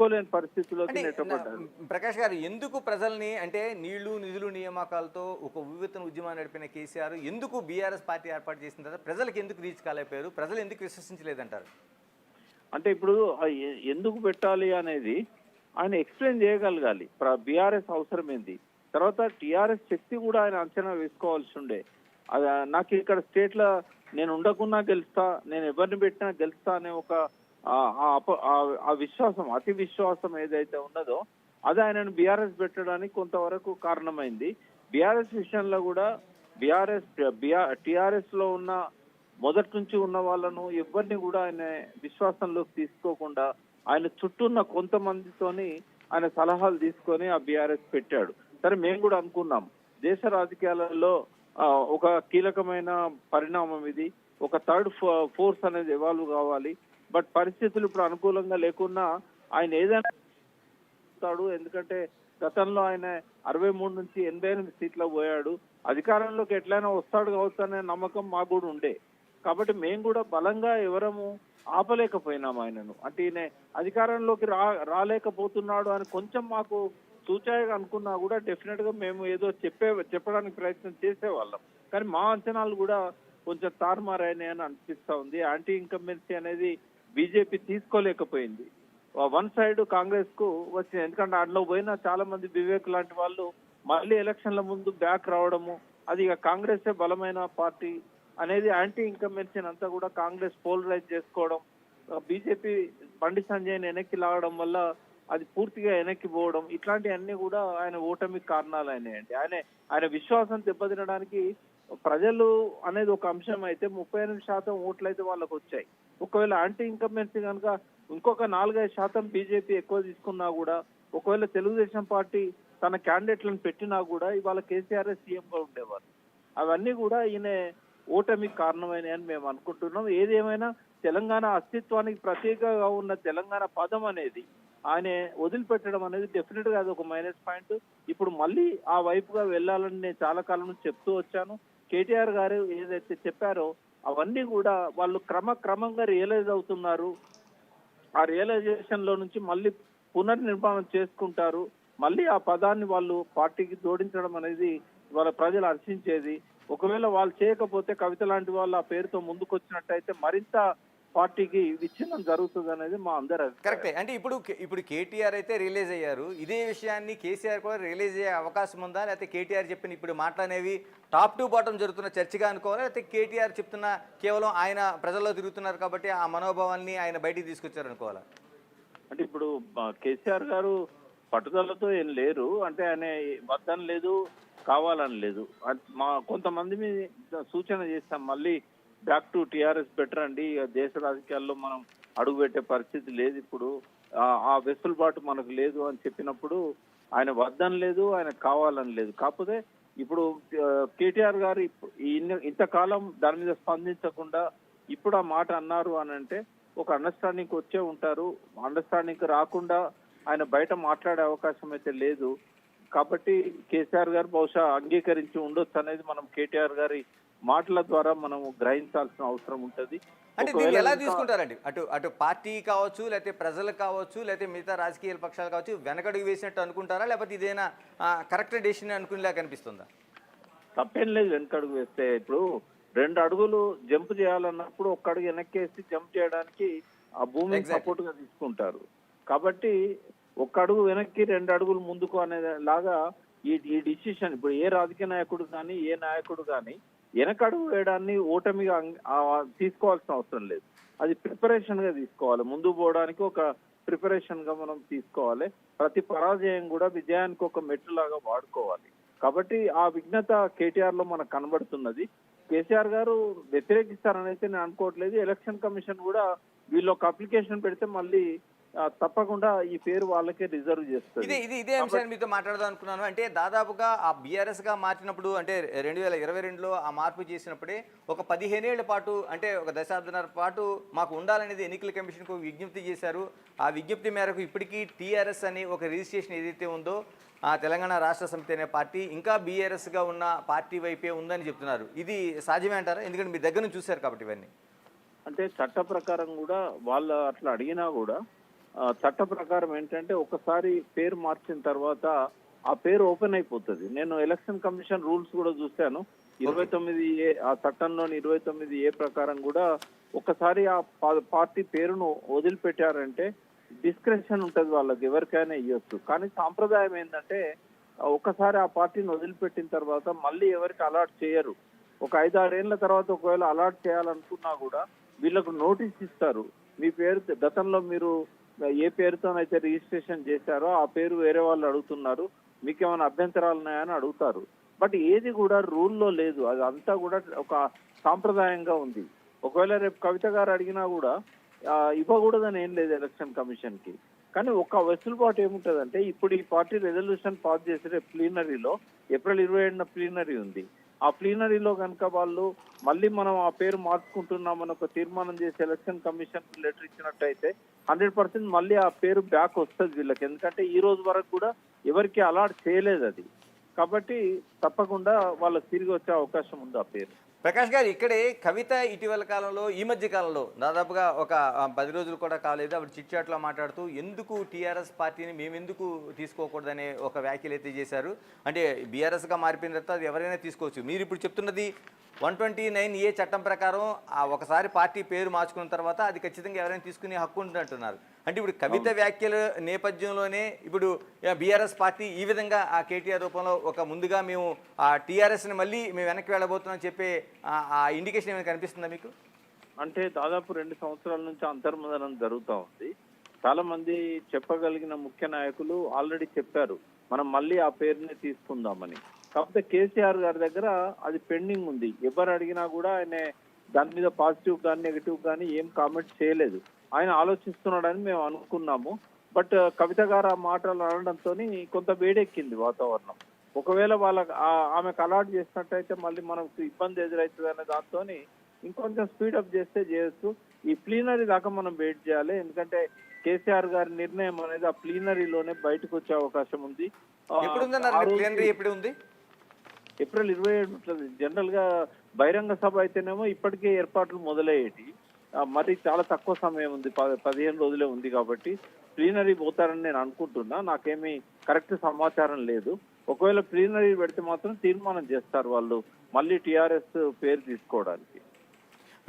తీసుకోలేని పరిస్థితిలోకి నెట్టబడ్డారు. ప్రకాష్ గారు, ఎందుకు ప్రజల్ని అంటే నీళ్లు నిధులు నియామకాలతో ఒక ఉవ్వెత్తున ఉద్యమాన్ని నడిపిన కేసీఆర్ ఎందుకు బీఆర్ఎస్ పార్టీ ఏర్పాటు చేసిన తర్వాత ప్రజలకు ఎందుకు రీచ్ కాలేకపోయారు, ప్రజలు ఎందుకు విశ్వసించలేదంటారు? అంటే ఇప్పుడు ఎందుకు పెట్టాలి అనేది ఆయన ఎక్స్ప్లెయిన్ చేయగలగాలి. బీఆర్ఎస్ అవసరం ఏంది, తర్వాత టీఆర్ఎస్ శక్తి కూడా ఆయన అంచనా వేసుకోవాల్సి ఉండే. నాకు ఇక్కడ స్టేట్ లో నేను ఉండకున్నా గెలుస్తా, నేను ఎవరిని పెట్టినా గెలుస్తా అనే ఒక ఆ విశ్వాసం, అతి విశ్వాసం ఏదైతే ఉన్నదో అది ఆయనను బీఆర్ఎస్ పెట్టడానికి కొంతవరకు కారణమైంది. బీఆర్ఎస్ విషయంలో కూడా టీఆర్ఎస్ లో ఉన్న మొదటి నుంచి ఉన్న వాళ్ళను ఎవరిని కూడా ఆయన విశ్వాసంలోకి తీసుకోకుండా ఆయన చుట్టూ ఉన్న కొంతమందితోని ఆయన సలహాలు తీసుకొని ఆ బీఆర్ఎస్ పెట్టాడు. సరే, మేము కూడా అనుకున్నాం దేశ రాజకీయాలలో ఒక కీలకమైన పరిణామం ఇది, ఒక థర్డ్ ఫోర్స్ అనేది ఎవాల్వ్ కావాలి. బట్ పరిస్థితులు ఇప్పుడు అనుకూలంగా లేకున్నా ఆయన ఏదైనా, ఎందుకంటే గతంలో ఆయన 63 నుంచి 88 సీట్లకు పోయాడు. అధికారంలోకి ఎట్లయినా వస్తాడు కావచ్చు అనే నమ్మకం మాకు కూడా ఉండే. కాబట్టి మేము కూడా బలంగా ఎవరము ఆపలేకపోయినాం ఆయనను. అంటే ఈయన అధికారంలోకి రాలేకపోతున్నాడు అని కొంచెం మాకు సూచాయిగా అనుకున్నా కూడా డెఫినెట్ గా మేము ఏదో చెప్పడానికి ప్రయత్నం చేసేవాళ్ళం. కానీ మా అంచనాలు కూడా కొంచెం తారుమారైనాయి అని అనిపిస్తా ఉంది. యాంటీ ఇన్కంబెన్సీ అనేది బీజేపీ తీసుకోలేకపోయింది. వన్ సైడ్ కాంగ్రెస్ కు వచ్చింది. ఎందుకంటే అందులో పోయిన చాలా మంది వివేక్ లాంటి వాళ్ళు మళ్ళీ ఎలక్షన్ల ముందు బ్యాక్ రావడము, అది ఇక కాంగ్రెస్ బలమైన పార్టీ అనేది యాంటీ ఇన్కంబెన్సీ అంతా కూడా కాంగ్రెస్ పోలరైజ్ చేసుకోవడం, బీజేపీ బండి సంజయ్ని వెనక్కి లాగడం వల్ల అది పూర్తిగా వెనక్కి పోవడం, ఇట్లాంటివన్నీ కూడా ఆయన ఓటమికి కారణాలు అయినాయండి. ఆయన విశ్వాసం దెబ్బతినడానికి ప్రజలు అనేది ఒక అంశం అయితే 38% ఓట్లు అయితే వాళ్ళకు వచ్చాయి. ఒకవేళ యాంటీ ఇన్కంబెన్సీ కనుక ఇంకొక 4-5% బీజేపీ ఎక్కువ తీసుకున్నా కూడా, ఒకవేళ తెలుగుదేశం పార్టీ తన క్యాండిడేట్లను పెట్టినా కూడా ఇవాళ కేసీఆర్ సీఎం గా ఉండేవారు. అవన్నీ కూడా ఈయన ఓటమికి కారణమైనాయని మేము అనుకుంటున్నాం. ఏదేమైనా తెలంగాణ అస్తిత్వానికి ప్రత్యేకంగా ఉన్న తెలంగాణ పదం అనేది ఆయన వదిలిపెట్టడం అనేది డెఫినెట్ గా అది ఒక మైనస్ పాయింట్. ఇప్పుడు మళ్ళీ ఆ వైపుగా వెళ్ళాలని నేను చాలా కాలం నుంచి చెప్తూ వచ్చాను. కేటీఆర్ గారు ఏదైతే చెప్పారో అవన్నీ కూడా వాళ్ళు క్రమంగా రియలైజ్ అవుతున్నారు. ఆ రియలైజేషన్ లో నుంచి మళ్ళీ పునర్నిర్మాణం చేసుకుంటారు. మళ్ళీ ఆ పదాన్ని వాళ్ళు పార్టీకి జోడించడం అనేది వాళ్ళ ప్రజలు హర్షించేది. ఒకవేళ వాళ్ళు చేయకపోతే కవిత లాంటి వాళ్ళు ఆ పేరుతో ముందుకు వచ్చినట్టయితే మరింత పార్టీకి విచ్ఛిన్నం జరుగుతుంది అనేది మా అందరి అభిప్రాయం. కరెక్టే. అంటే ఇప్పుడు కేటీఆర్ అయితే రియలైజ్ అయ్యారు. ఇదే విషయాన్ని కేసీఆర్ కూడా రియలైజ్ అయ్యే అవకాశం ఉందా, లేకపోతే కేటీఆర్ చెప్పిన ఇప్పుడు మాటలనేవి టాప్ టు బాటం జరుగుతున్న చర్చగా అనుకోవాలా, లేకపోతే కేటీఆర్ చెప్తున్న కేవలం ఆయన ప్రజల్లో తిరుగుతున్నారు కాబట్టి ఆ మనోభావాన్ని ఆయన బయటికి తీసుకొచ్చారు అనుకోవాలా? అంటే ఇప్పుడు కేసీఆర్ గారు పట్టుదలతో ఏం లేరు. అంటే ఆయన వద్దని లేదు, కావాలని లేదు. మా కొంతమంది సూచన చేస్తాం మళ్ళీ బ్యాక్ టు టీఆర్ఎస్ బెటర్ అండి, దేశ రాజకీయాల్లో మనం అడుగు పెట్టే పరిస్థితి లేదు, ఇప్పుడు ఆ వెసులుబాటు మనకు లేదు అని చెప్పినప్పుడు ఆయన వద్దని లేదు, ఆయన కావాలని లేదు. కాకపోతే ఇప్పుడు కేటీఆర్ గారు ఇంతకాలం దాని మీద స్పందించకుండా ఇప్పుడు ఆ మాట అన్నారు అని అంటే ఒక అండర్స్టాండింగ్ వచ్చే ఉంటారు. అండర్స్టాండింగ్ రాకుండా ఆయన బయట మాట్లాడే అవకాశం అయితే లేదు. కాబట్టి కేసీఆర్ గారు బహుశా అంగీకరించి ఉండొచ్చు అనేది మనం కేటీఆర్ గారి మాటల ద్వారా మనం గ్రహించాల్సిన అవసరం ఉంటుంది. అంటే దీన్ని ఎలా తీసుకుంటారండి? అటు పార్టీ కావచ్చు, లేకపోతే ప్రజలు కావచ్చు, లేకపోతే మిగతా రాజకీయ పక్షాలు కావచ్చు, వెనకడుగు వేసినట్టు అనుకుంటారా, లేకపోతే ఇదేనా కరెక్ట్ డెసిషన్ అనుకునేలా కనిపిస్తుందా? తప్పేం లేదు వెనకడుగు వేస్తే. ఇప్పుడు 2 అడుగులు జంప్ చేయాలన్నప్పుడు 1 అడుగు వెనక్కేసి జంప్ చేయడానికి ఆ భూమిని సపోర్ట్ గా తీసుకుంటారు. కాబట్టి 1 అడుగు వెనక్కి 2 అడుగులు ముందుకు అనే లాగా ఈ డిసిషన్ ఇప్పుడు ఏ రాజకీయ నాయకుడు కానీ ఏ నాయకుడు కానీ వెనకడుగు వేయడాన్ని ఓటమిగా తీసుకోవాల్సిన అవసరం లేదు. అది ప్రిపరేషన్ గా తీసుకోవాలి. ముందు పోవడానికి ఒక ప్రిపరేషన్ గా మనం తీసుకోవాలి. ప్రతి పరాజయం కూడా విజయానికి ఒక మెట్టులాగా వాడుకోవాలి. కాబట్టి ఆ విఘ్నత కేటీఆర్ లో మనకు కనబడుతున్నది. కేసీఆర్ గారు వ్యతిరేకిస్తారని అయితే నేను అనుకోవట్లేదు. ఎలక్షన్ కమిషన్ కూడా వీళ్ళు ఒక అప్లికేషన్ పెడితే మళ్ళీ తప్పకుండా ఈ పేరు వాళ్ళకే రిజర్వ్ చేస్తుంది. ఇదే అంశాన్ని మీతో మాట్లాడదాం అనుకున్నాను. అంటే దాదాపుగా ఆ బీఆర్ఎస్ గా మార్చినప్పుడు అంటే 2022లో ఆ మార్పు చేసినప్పుడే ఒక 15 ఏళ్ల పాటు అంటే ఒక దశాబ్దన్నర పాటు మాకు ఉండాలనేది ఎన్నికల కమిషన్కు విజ్ఞప్తి చేశారు. ఆ విజ్ఞప్తి మేరకు ఇప్పటికీ టీఆర్ఎస్ అని ఒక రిజిస్ట్రేషన్ ఏదైతే ఉందో ఆ తెలంగాణ రాష్ట్ర సమితి అనే పార్టీ ఇంకా బీఆర్ఎస్గా ఉన్న పార్టీ వైపే ఉందని చెప్తున్నారు. ఇది సాధ్యమే అంటారా? ఎందుకంటే మీ దగ్గర నుంచి చూశారు కాబట్టి ఇవన్నీ. అంటే చట్ట ప్రకారం కూడా వాళ్ళు అట్లా అడిగినా కూడా చట్ట ప్రకారం ఏంటంటే ఒకసారి పేరు మార్చిన తర్వాత ఆ పేరు ఓపెన్ అయిపోతుంది. నేను ఎలక్షన్ కమిషన్ రూల్స్ కూడా చూశాను. 29A ఆ చట్టంలోని 29A ప్రకారం కూడా ఒకసారి ఆ పార్టీ పేరును వదిలిపెట్టారంటే డిస్క్రిప్షన్ ఉంటది వాళ్ళకి, ఎవరికైనా ఇవ్వచ్చు. కానీ సాంప్రదాయం ఏంటంటే ఒకసారి ఆ పార్టీని వదిలిపెట్టిన తర్వాత మళ్ళీ ఎవరికి అలాట్ చేయరు. ఒక 5-6 ఏళ్ల తర్వాత ఒకవేళ అలాట్ చేయాలనుకున్నా కూడా వీళ్ళకు నోటీస్ ఇస్తారు. మీ పేరు గతంలో మీరు ఏ పేరుతోనైతే రిజిస్ట్రేషన్ చేశారో ఆ పేరు వేరే వాళ్ళు అడుగుతున్నారు, మీకేమైనా అభ్యంతరాలు ఉన్నాయని అడుగుతారు. బట్ ఏది కూడా రూల్లో లేదు, అది అంతా కూడా ఒక సాంప్రదాయంగా ఉంది. ఒకవేళ రేపు కవిత గారు అడిగినా కూడా ఇవ్వకూడదని ఏం లేదు ఎలక్షన్ కమిషన్ కి. కానీ ఒక వెసులుబాటు ఏముంటదంటే ఇప్పుడు ఈ పార్టీ రెజల్యూషన్ పాస్ చేసే ప్లీనరీలో ఏప్రిల్ 27న ప్లీనరీ ఉంది. ఆ ప్లీనరీలో కనుక వాళ్ళు మళ్ళీ మనం ఆ పేరు మార్చుకుంటున్నామని ఒక తీర్మానం చేసి ఎలక్షన్ కమిషన్ లెటర్ ఇచ్చినట్టయితే 100% మళ్ళీ ఆ పేరు బ్యాక్ వస్తుంది వీళ్ళకి. ఎందుకంటే ఈ రోజు వరకు కూడా ఎవరికి అలాట్ చేయలేదు అది. కాబట్టి తప్పకుండా వాళ్ళకి తిరిగి వచ్చే అవకాశం ఉంది ఆ పేరు. ప్రకాష్ గారు, ఇక్కడే కవిత ఇటీవల కాలంలో, ఈ మధ్య కాలంలో దాదాపుగా ఒక 10 రోజులు కూడా కాలేదు, ఆవిడ చిట్ చాట్లో మాట్లాడుతూ ఎందుకు టీఆర్ఎస్ పార్టీని మేమెందుకు తీసుకోకూడదనే ఒక వ్యాఖ్యలు అయితే చేశారు. అంటే బీఆర్ఎస్గా మారిపోయిన తర్వాత అది ఎవరైనా తీసుకోవచ్చు. మీరు ఇప్పుడు చెప్తున్నది 129A చట్టం ప్రకారం ఒకసారి పార్టీ పేరు మార్చుకున్న తర్వాత అది ఖచ్చితంగా ఎవరైనా తీసుకునే హక్కు ఉంటుందంటున్నారు. అంటే ఇప్పుడు కవిత వ్యాఖ్యల నేపథ్యంలోనే ఇప్పుడు బీఆర్ఎస్ పార్టీ ఈ విధంగా ఆ కేటీఆర్ రూపంలో ఒక ముందుగా మేము ఆ టీఆర్ఎస్ని మళ్ళీ మేము వెనక్కి వెళ్ళబోతున్నాం చెప్పే ఆ ఇండికేషన్ ఏమైనా కనిపిస్తుందా మీకు? అంటే దాదాపు 2 సంవత్సరాల నుంచి అంతర్మదనం జరుగుతూ ఉంది. చాలా మంది చెప్పగలిగిన ముఖ్య నాయకులు ఆల్రెడీ చెప్పారు మనం మళ్ళీ ఆ పేరుని తీసుకుందామని. కాకపోతే కేసీఆర్ గారి దగ్గర అది పెండింగ్ ఉంది. ఎవరు అడిగినా కూడా ఆయన దాని మీద పాజిటివ్ కానీ నెగిటివ్ కానీ ఏం కామెంట్ చేయలేదు. ఆయన ఆలోచిస్తున్నాడని మేము అనుకున్నాము. బట్ కవిత గారు ఆ మాటలు అనడంతో కొంత వేడెక్కింది వాతావరణం. ఒకవేళ ఆమెకు అలాట్ చేసినట్టయితే మళ్ళీ మనకు ఇబ్బంది ఎదురవుతుంది అనే దాంతో ఇంకొంచెం స్పీడప్ చేస్తే చేయొచ్చు. ఈ ప్లీనరీ దాకా మనం వెయిట్ చేయాలి. ఎందుకంటే కేసీఆర్ గారి నిర్ణయం అనేది ఆ ప్లీనరీలోనే బయటకు వచ్చే అవకాశం ఉంది. ఏప్రిల్ 27 ఉంటుంది. జనరల్ గా బహిరంగ సభ అయితేనేమో ఇప్పటికే ఏర్పాట్లు మొదలయ్యేటి. మరి చాలా తక్కువ సమయం ఉంది, 15 రోజులే ఉంది. కాబట్టి ప్లీనరీ పోతారని నేను అనుకుంటున్నా. నాకేమీ కరెక్ట్ సమాచారం లేదు. ఒకవేళ ప్లీనరీ పెడితే మాత్రం తీర్మానం చేస్తారు వాళ్ళు మళ్ళీ టీఆర్ఎస్ పేరు తీసుకోవడానికి.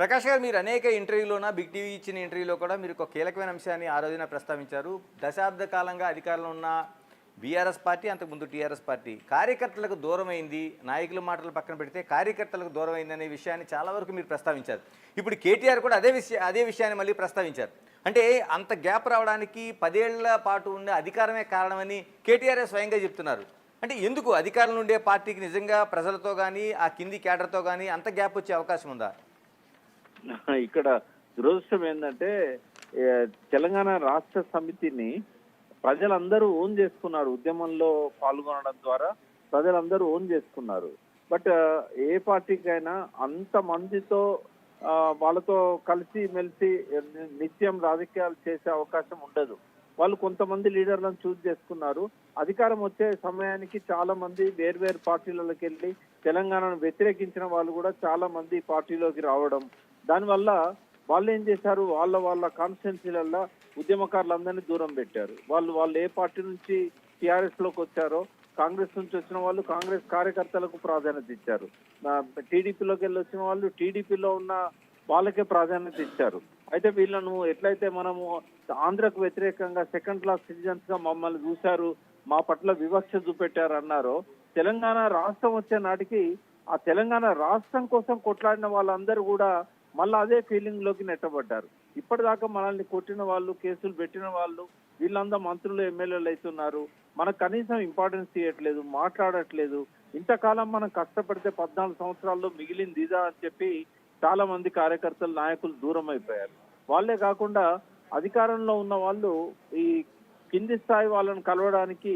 ప్రకాష్ గారు, మీరు అనేక ఇంటర్వ్యూలోన బిగ్ టీవీ ఇచ్చిన ఇంటర్వ్యూలో కూడా మీరు ఒక కీలకమైన అంశాన్ని ఆ రోజున ప్రస్తావించారు. దశాబ్ద కాలంగా అధికారంలో ఉన్న బీఆర్ఎస్ పార్టీ, అంతకుముందు టీఆర్ఎస్ పార్టీ కార్యకర్తలకు దూరమైంది, నాయకుల మాటలు పక్కన పెడితే కార్యకర్తలకు దూరమైంది అనే విషయాన్ని చాలా వరకు మీరు ప్రస్తావించారు. ఇప్పుడు కేటీఆర్ కూడా అదే విషయాన్ని మళ్ళీ ప్రస్తావించారు. అంటే అంత గ్యాప్ రావడానికి 10 ఏళ్ల పాటు ఉండే అధికారమే కారణమని కేటీఆర్ స్వయంగా చెప్తున్నారు. అంటే ఎందుకు అధికారంలో ఉండే పార్టీకి నిజంగా ప్రజలతో కానీ ఆ కింది క్యాడర్తో కానీ అంత గ్యాప్ వచ్చే అవకాశం ఉందా? ఇక్కడ దురదృష్టం ఏంటంటే తెలంగాణ రాష్ట్ర సమితిని ప్రజలందరూ ఓన్ చేసుకున్నారు. ఉద్యమంలో పాల్గొనడం ద్వారా ప్రజలందరూ ఓన్ చేసుకున్నారు. బట్ ఏ పార్టీకైనా అంత మందితో వాళ్ళతో కలిసి మెలిసి నిత్యం రాజకీయాలు చేసే అవకాశం ఉండదు. వాళ్ళు కొంతమంది లీడర్లను చూస్ చేసుకున్నారు. అధికారం వచ్చే సమయానికి చాలా మంది వేర్వేరు పార్టీలలోకి వెళ్ళి తెలంగాణను వ్యతిరేకించిన వాళ్ళు కూడా చాలా మంది పార్టీలోకి రావడం, దానివల్ల వాళ్ళు ఏం చేశారు, వాళ్ళ కాన్స్టిట్యున్సీలలో ఉద్యమకారులందరినీ దూరం పెట్టారు. వాళ్ళు ఏ పార్టీ నుంచి టీఆర్ఎస్ లోకి వచ్చారో, కాంగ్రెస్ నుంచి వచ్చిన వాళ్ళు కాంగ్రెస్ కార్యకర్తలకు ప్రాధాన్యత ఇచ్చారు. టీడీపీలోకి వెళ్ళి వచ్చిన వాళ్ళు టీడీపీలో ఉన్న వాళ్ళకే ప్రాధాన్యత ఇచ్చారు. అయితే వీళ్ళను ఎట్లయితే మనము ఆంధ్రకు వ్యతిరేకంగా సెకండ్ క్లాస్ సిటిజన్స్ గా మమ్మల్ని చూశారు, మా పట్ల వివక్ష చూపెట్టారు అన్నారో, తెలంగాణ రాష్ట్రం వచ్చే నాటికి ఆ తెలంగాణ రాష్ట్రం కోసం కొట్లాడిన వాళ్ళందరూ కూడా మళ్ళీ అదే ఫీలింగ్ లోకి నెట్టబడ్డారు. ఇప్పటిదాకా మనల్ని కొట్టిన వాళ్ళు, కేసులు పెట్టిన వాళ్ళు వీళ్ళందరూ మంత్రులు, ఎమ్మెల్యేలు అవుతున్నారు. మనకు కనీసం ఇంపార్టెన్స్ ఇవ్వట్లేదు, మాట్లాడట్లేదు. ఇంతకాలం మనం కష్టపడితే 14 సంవత్సరాల్లో మిగిలింది ఇదా అని చెప్పి చాలా మంది కార్యకర్తలు, నాయకులు దూరం అయిపోయారు. వాళ్ళే కాకుండా అధికారంలో ఉన్న వాళ్ళు ఈ కింది స్థాయి వాళ్ళని కలవడానికి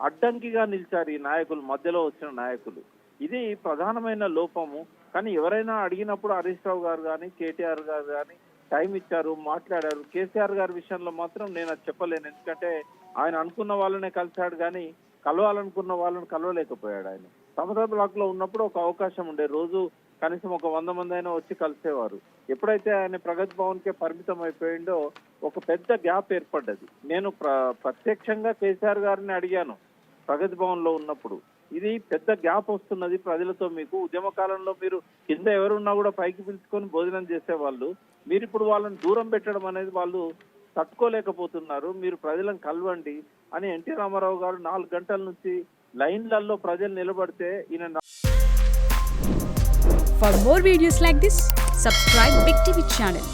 అడ్డంకిగా నిలిచారు ఈ నాయకులు, మధ్యలో వచ్చిన నాయకులు. ఇది ప్రధానమైన లోపము. కానీ ఎవరైనా అడిగినప్పుడు హరీష్ రావు గారు కానీ, కేటీఆర్ గారు కానీ టైం ఇచ్చారు, మాట్లాడారు. కేసీఆర్ గారి విషయంలో మాత్రం నేను అది చెప్పలేను. ఎందుకంటే ఆయన అనుకున్న వాళ్ళనే కలిశాడు కానీ కలవాలనుకున్న వాళ్ళని కలవలేకపోయాడు. ఆయన సమతా బ్లాక్ లో ఉన్నప్పుడు ఒక అవకాశం ఉండే, రోజు కనీసం ఒక 100 మంది అయినా వచ్చి కలిసేవారు. ఎప్పుడైతే ఆయన ప్రగతి భవన్కే పరిమితం అయిపోయిందో ఒక పెద్ద గ్యాప్ ఏర్పడ్డది. నేను ప్రత్యక్షంగా కేసీఆర్ గారిని అడిగాను ప్రగతి భవన్ లో ఉన్నప్పుడు, ఇది పెద్ద గ్యాప్ వస్తున్నది ప్రజలతో, మీకు ఉద్యమ కాలంలో మీరు కింద ఎవరున్నా కూడా పైకి పిలుచుకొని భోజనం చేసేవాళ్ళు, మీరు ఇప్పుడు వాళ్ళని దూరం పెట్టడం అనేది వాళ్ళు తట్టుకోలేకపోతున్నారు, మీరు ప్రజలను కలవండి అని ఎన్టీ రామారావు గారు 4 గంటల నుంచి లైన్లలో ప్రజలు నిలబడితే ఈయన. For more videos like this, subscribe Big TV channel.